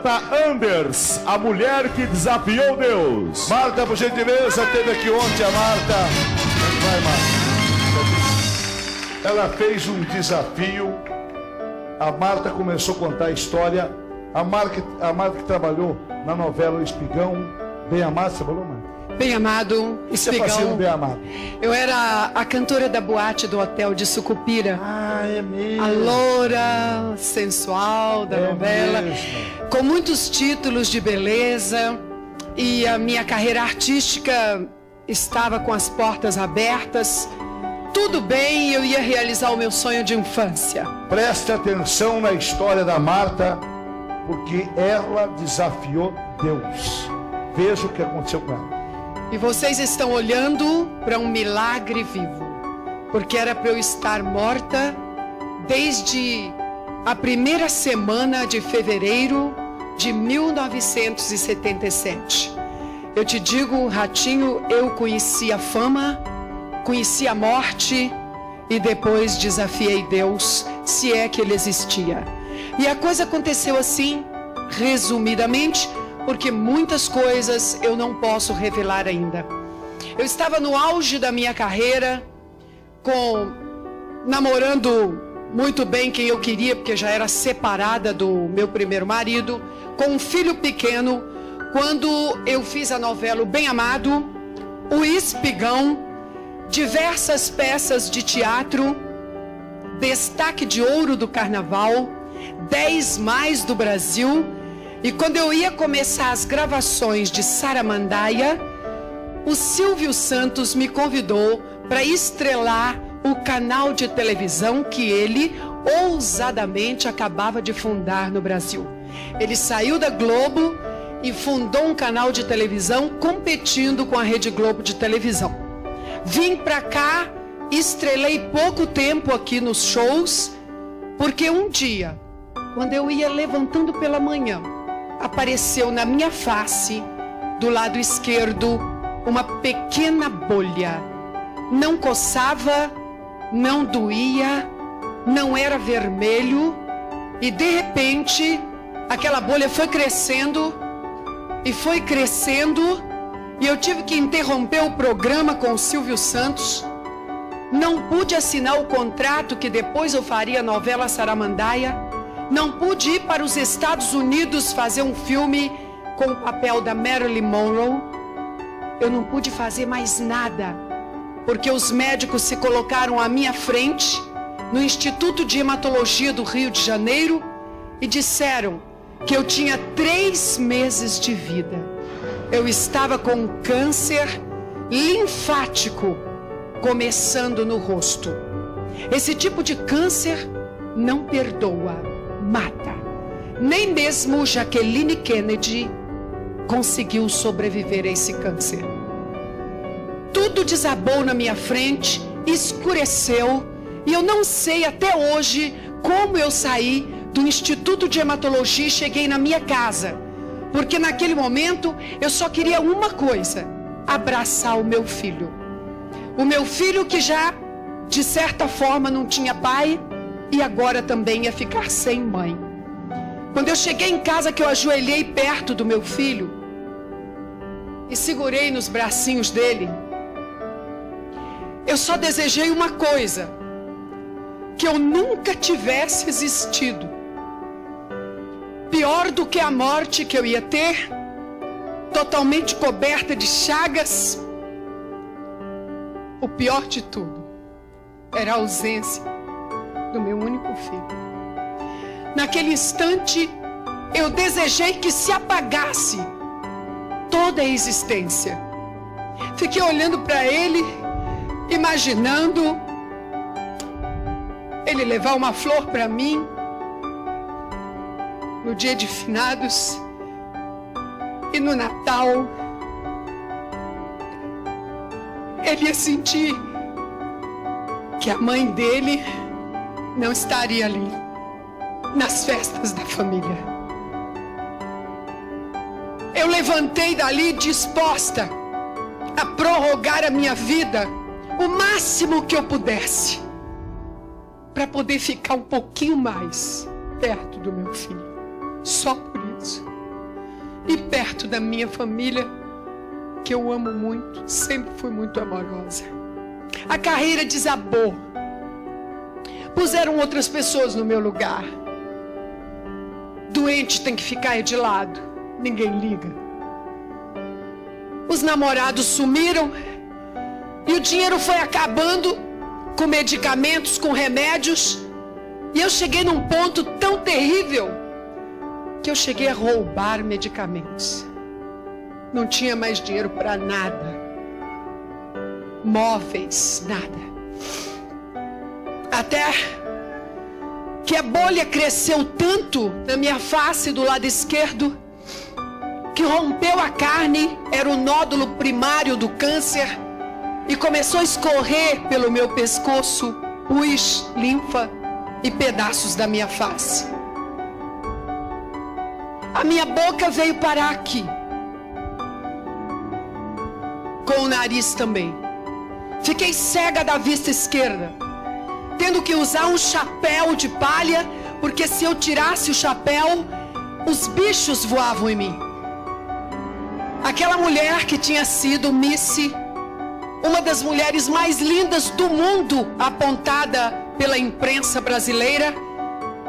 Marta Anders, a mulher que desafiou Deus. Marta, por gentileza, teve aqui ontem a Marta. Vai, Marta. Ela fez um desafio. A Marta começou a contar a história. A Marta que trabalhou na novela O Espigão. Bem Amado, você falou, Marta? Bem Amado, Espigão. Você fazia no Bem Amado? Eu era a cantora da boate do hotel de Sucupira. Ah, é mesmo. A loura sensual da novela. Mesmo. Com muitos títulos de beleza. E a minha carreira artística estava com as portas abertas. Tudo bem, eu ia realizar o meu sonho de infância. Preste atenção na história da Marta, porque ela desafiou Deus. Veja o que aconteceu com ela. E vocês estão olhando para um milagre vivo. Porque era para eu estar morta desde a primeira semana de fevereiro de 1977. Eu te digo, Ratinho, eu conheci a fama, conheci a morte e depois desafiei Deus, se é que ele existia. E a coisa aconteceu assim, resumidamente, porque muitas coisas eu não posso revelar ainda. Eu estava no auge da minha carreira, namorando muito bem quem eu queria, porque já era separada do meu primeiro marido, com um filho pequeno, quando eu fiz a novela O Bem Amado, O Espigão, diversas peças de teatro, destaque de ouro do carnaval, 10 mais do Brasil. E quando eu ia começar as gravações de Saramandaia, o Silvio Santos me convidou para estrelar o canal de televisão que ele ousadamente acabava de fundar no Brasil. Ele saiu da Globo e fundou um canal de televisão competindo com a Rede Globo de televisão. Vim para cá, estrelei pouco tempo aqui nos shows, porque um dia, quando eu ia levantando pela manhã, apareceu na minha face, do lado esquerdo, uma pequena bolha. Não coçava, não doía, não era vermelho. E de repente, aquela bolha foi crescendo e foi crescendo. E eu tive que interromper o programa com o Silvio Santos. Não pude assinar o contrato que depois eu faria a novela Saramandaia. Não pude ir para os Estados Unidos fazer um filme com o papel da Marilyn Monroe. Eu não pude fazer mais nada, porque os médicos se colocaram à minha frente no Instituto de Hematologia do Rio de Janeiro e disseram que eu tinha 3 meses de vida. Eu estava com um câncer linfático começando no rosto. Esse tipo de câncer não perdoa, mata. Nem mesmo Jacqueline Kennedy conseguiu sobreviver a esse câncer. Tudo desabou na minha frente, escureceu, e eu não sei até hoje como eu saí do Instituto de Hematologia e cheguei na minha casa. Porque naquele momento eu só queria uma coisa: abraçar o meu filho. O meu filho que já, de certa forma, não tinha pai e agora também ia ficar sem mãe. Quando eu cheguei em casa, que eu ajoelhei perto do meu filho e segurei nos bracinhos dele, eu só desejei uma coisa: que eu nunca tivesse existido. Pior do que a morte que eu ia ter, totalmente coberta de chagas, o pior de tudo era a ausência do meu único filho. Naquele instante, eu desejei que se apagasse toda a existência. Fiquei olhando para ele, imaginando ele levar uma flor para mim no dia de finados e no Natal. Ele ia sentir que a mãe dele não estaria ali nas festas da família. Eu levantei dali disposta a prorrogar a minha vida o máximo que eu pudesse, para poder ficar um pouquinho mais perto do meu filho. Só por isso. e perto da minha família, que eu amo muito, sempre fui muito amorosa. A carreira desabou. Puseram outras pessoas no meu lugar. Doente tem que ficar de lado, ninguém liga. Os namorados sumiram e o dinheiro foi acabando com medicamentos, com remédios. E eu cheguei num ponto tão terrível que eu cheguei a roubar medicamentos. Não tinha mais dinheiro para nada. Móveis, nada. Até que a bolha cresceu tanto na minha face do lado esquerdo que rompeu a carne, era o nódulo primário do câncer, e começou a escorrer pelo meu pescoço pus, linfa e pedaços da minha face. A minha boca veio parar aqui, com o nariz também. Fiquei cega da vista esquerda, tendo que usar um chapéu de palha, porque se eu tirasse o chapéu, os bichos voavam em mim. Aquela mulher que tinha sido Missy, uma das mulheres mais lindas do mundo, apontada pela imprensa brasileira,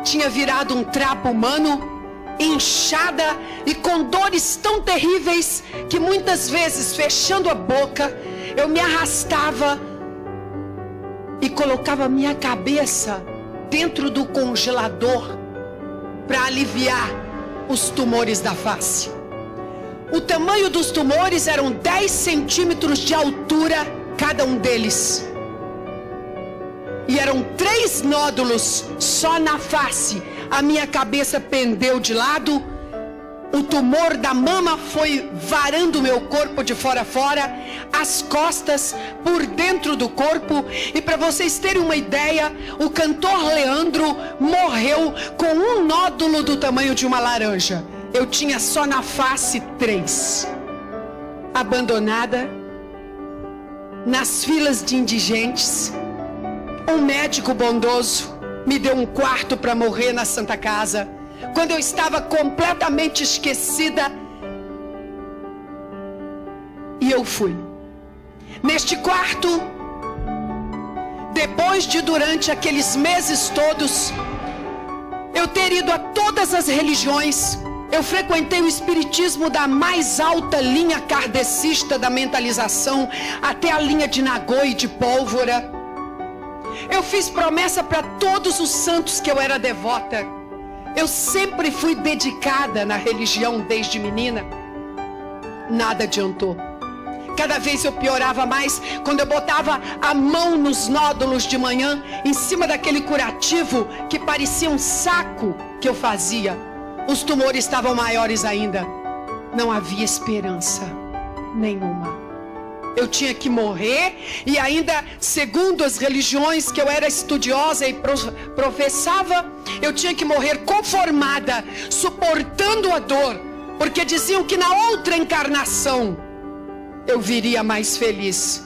tinha virado um trapo humano, inchada e com dores tão terríveis que muitas vezes, fechando a boca, eu me arrastava e colocava minha cabeça dentro do congelador para aliviar os tumores da face. O tamanho dos tumores eram 10 centímetros de altura cada um deles. E eram 3 nódulos só na face. A minha cabeça pendeu de lado. O tumor da mama foi varando meu corpo de fora a fora, as costas, por dentro do corpo. E para vocês terem uma ideia, o cantor Leandro morreu com um nódulo do tamanho de uma laranja. Eu tinha só na face 3. Abandonada, nas filas de indigentes. Um médico bondoso me deu um quarto para morrer na Santa Casa, quando eu estava completamente esquecida. E eu fui. Neste quarto, depois de durante aqueles meses todos, eu ter ido a todas as religiões, eu frequentei o espiritismo da mais alta linha kardecista da mentalização, até a linha de Nagô e de Pólvora. Eu fiz promessa para todos os santos que eu era devota. Eu sempre fui dedicada na religião desde menina. Nada adiantou. Cada vez eu piorava mais quando eu botava a mão nos nódulos de manhã, em cima daquele curativo que parecia um saco que eu fazia. Os tumores estavam maiores ainda. Não havia esperança nenhuma. Eu tinha que morrer, e ainda, segundo as religiões que eu era estudiosa e professava, eu tinha que morrer conformada, suportando a dor, porque diziam que na outra encarnação eu viria mais feliz.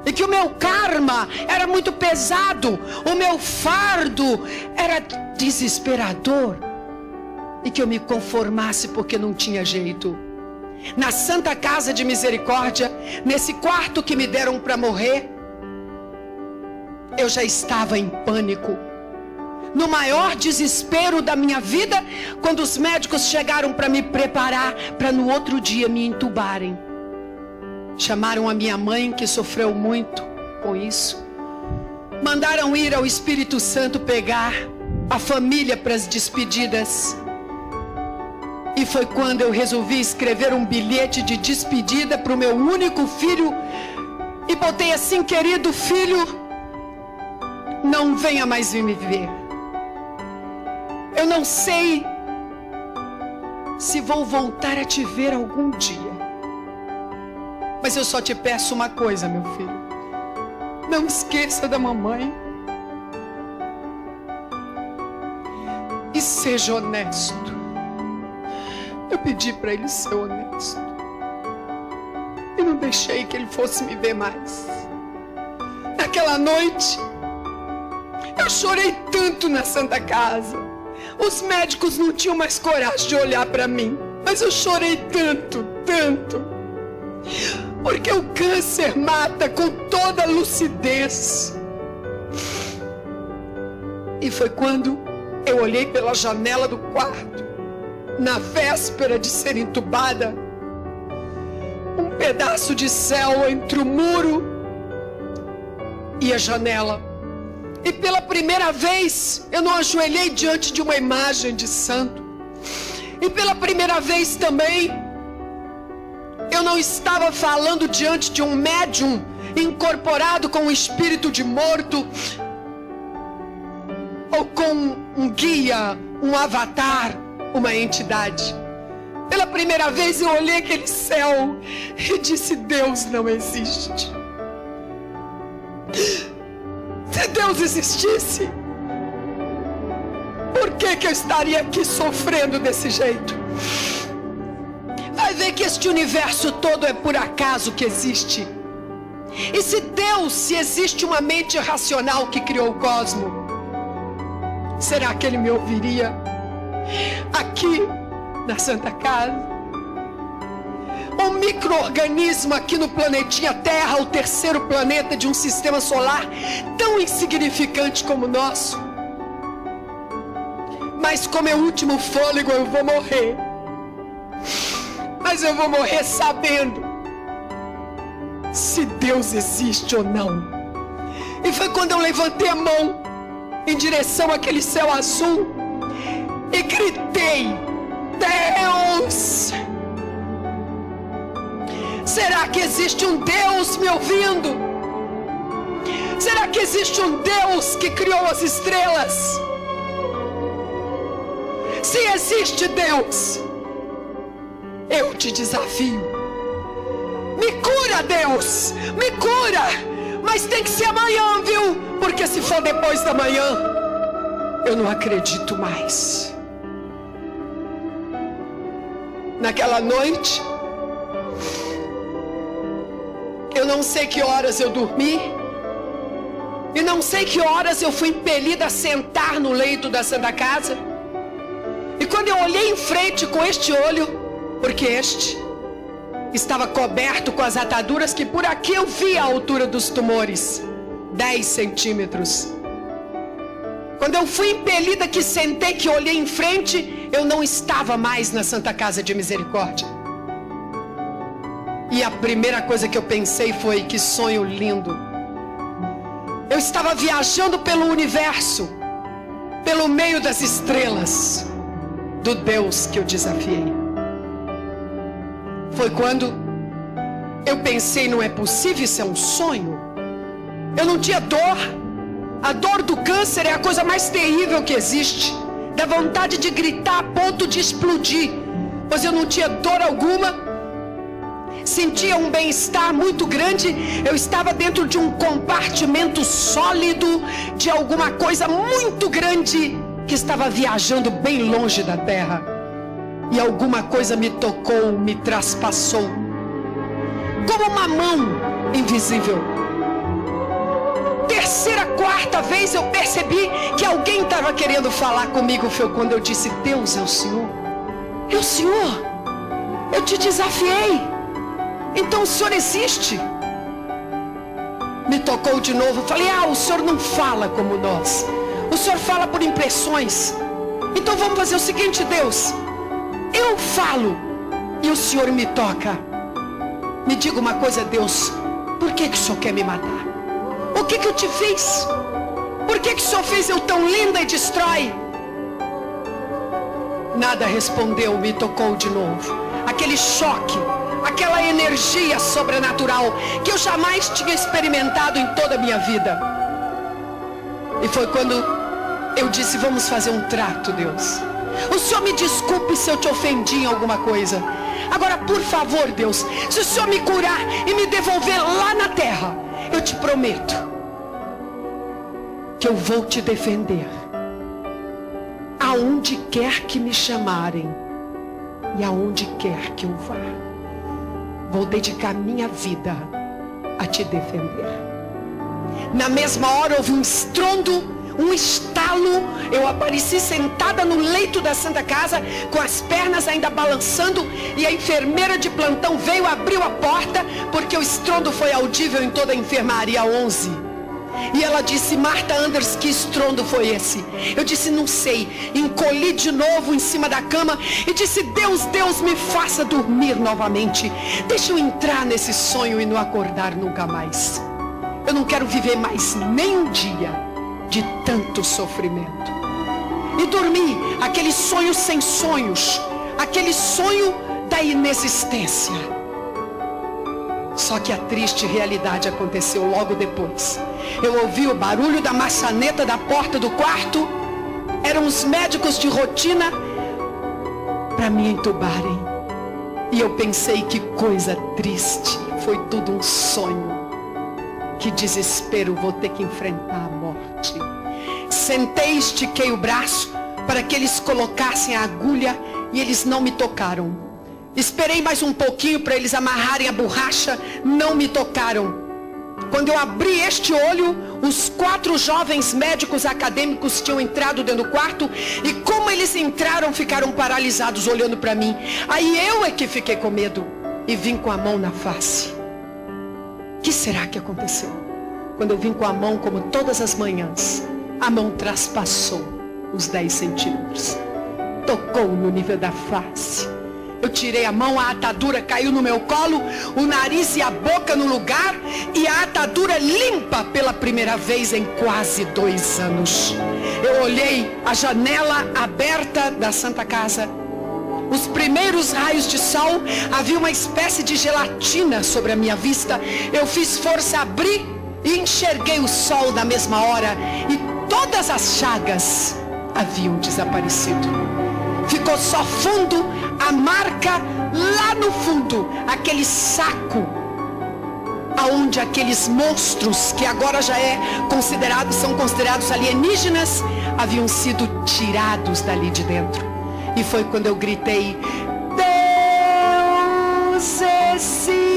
E que o meu karma era muito pesado, o meu fardo era desesperador, e que eu me conformasse porque não tinha jeito. Na Santa Casa de Misericórdia, nesse quarto que me deram para morrer, eu já estava em pânico, no maior desespero da minha vida, quando os médicos chegaram para me preparar para no outro dia me entubarem. Chamaram a minha mãe, que sofreu muito com isso. Mandaram ir ao Espírito Santo pegar a família para as despedidas. E foi quando eu resolvi escrever um bilhete de despedida para o meu único filho. E botei assim: querido filho, não venha mais me ver. Eu não sei se vou voltar a te ver algum dia. Mas eu só te peço uma coisa, meu filho. Não esqueça da mamãe. E seja honesto. Eu pedi para ele ser honesto. E não deixei que ele fosse me ver mais. Naquela noite, eu chorei tanto na Santa Casa. Os médicos não tinham mais coragem de olhar para mim. Mas eu chorei tanto, tanto. Porque o câncer mata com toda lucidez. E foi quando eu olhei pela janela do quarto, na véspera de ser entubada, um pedaço de céu entre o muro e a janela. E pela primeira vez eu não ajoelhei diante de uma imagem de santo. E pela primeira vez também eu não estava falando diante de um médium incorporado com um espírito de morto, ou com um guia, um avatar, uma entidade. Pela primeira vez eu olhei aquele céu e disse: Deus não existe. Se Deus existisse, por que eu estaria aqui sofrendo desse jeito? Vai ver que este universo todo é por acaso que existe. E se existe uma mente racional que criou o cosmos, será que ele me ouviria aqui na Santa Casa? Um micro-organismo aqui no planetinha Terra, o terceiro planeta de um sistema solar tão insignificante como o nosso. Mas como é o último fôlego, eu vou morrer. Mas eu vou morrer sabendo se Deus existe ou não. E foi quando eu levantei a mão em direção àquele céu azul e gritei: Deus! Será que existe um Deus me ouvindo? Será que existe um Deus que criou as estrelas? Se existe Deus, eu te desafio. Me cura, Deus! Me cura! Mas tem que ser amanhã, viu? Porque se for depois da manhã, eu não acredito mais. Naquela noite, eu não sei que horas eu dormi, e não sei que horas eu fui impelida a sentar no leito da Santa Casa. E quando eu olhei em frente com este olho, porque este estava coberto com as ataduras que por aqui eu vi a altura dos tumores, 10 centímetros. Quando eu fui impelida, que sentei, que olhei em frente, eu não estava mais na Santa Casa de Misericórdia. E a primeira coisa que eu pensei foi: que sonho lindo. Eu estava viajando pelo universo, pelo meio das estrelas, do Deus que eu desafiei. Foi quando eu pensei: não é possível, isso é um sonho. Eu não tinha dor. A dor do câncer é a coisa mais terrível que existe. Dá vontade de gritar a ponto de explodir. Pois eu não tinha dor alguma. Sentia um bem-estar muito grande. Eu estava dentro de um compartimento sólido de alguma coisa muito grande que estava viajando bem longe da Terra. E alguma coisa me tocou, me traspassou, como uma mão invisível. Terceira, quarta vez eu percebi que alguém estava querendo falar comigo. Foi quando eu disse: Deus, é o Senhor. É o Senhor. Eu te desafiei. Então o Senhor existe. Me tocou de novo. Falei: o Senhor não fala como nós. O Senhor fala por impressões. Então vamos fazer o seguinte, Deus. Eu falo e o Senhor me toca. Me diga uma coisa, Deus. Por que o Senhor quer me matar? O que eu te fiz? Por que o Senhor fez eu tão linda e destrói? Nada respondeu, me tocou de novo. Aquele choque, aquela energia sobrenatural que eu jamais tinha experimentado em toda a minha vida. E foi quando eu disse: vamos fazer um trato, Deus. O Senhor me desculpe se eu te ofendi em alguma coisa. Agora, por favor, Deus, se o Senhor me curar e me devolver lá na terra, eu te prometo que eu vou te defender aonde quer que me chamarem e aonde quer que eu vá. Vou dedicar minha vida a te defender. Na mesma hora houve um estrondo, um estalo, eu apareci sentada no leito da Santa Casa, com as pernas ainda balançando, e a enfermeira de plantão veio, abriu a porta, porque o estrondo foi audível em toda a enfermaria 11. E ela disse: Marta Anders, que estrondo foi esse? Eu disse: não sei. Encolhi de novo em cima da cama e disse: Deus, Deus, me faça dormir novamente. Deixa eu entrar nesse sonho e não acordar nunca mais. Eu não quero viver mais nem um dia de tanto sofrimento. E dormi, aquele sonho sem sonhos, aquele sonho da inexistência. Só que a triste realidade aconteceu logo depois. Eu ouvi o barulho da maçaneta da porta do quarto. Eram os médicos de rotina para me entubarem. E eu pensei: que coisa triste, foi tudo um sonho. Que desespero, vou ter que enfrentar a morte. Sentei, estiquei o braço para que eles colocassem a agulha e eles não me tocaram. Esperei mais um pouquinho para eles amarrarem a borracha, não me tocaram. Quando eu abri este olho, os 4 jovens médicos acadêmicos tinham entrado dentro do quarto, e como eles entraram, ficaram paralisados olhando para mim. Aí eu é que fiquei com medo e vim com a mão na face. O que será que aconteceu? Quando eu vim com a mão, como todas as manhãs, a mão traspassou os 10 centímetros. Tocou no nível da face. Eu tirei a mão, a atadura caiu no meu colo, o nariz e a boca no lugar, e a atadura limpa pela primeira vez em quase 2 anos. Eu olhei a janela aberta da Santa Casa. Os primeiros raios de sol, havia uma espécie de gelatina sobre a minha vista. Eu fiz força a abrir e enxerguei o sol na mesma hora, e todas as chagas haviam desaparecido. Ficou só fundo, a marca lá no fundo, aquele saco aonde aqueles monstros que agora já são considerados alienígenas, haviam sido tirados dali de dentro. E foi quando eu gritei: Deus existe.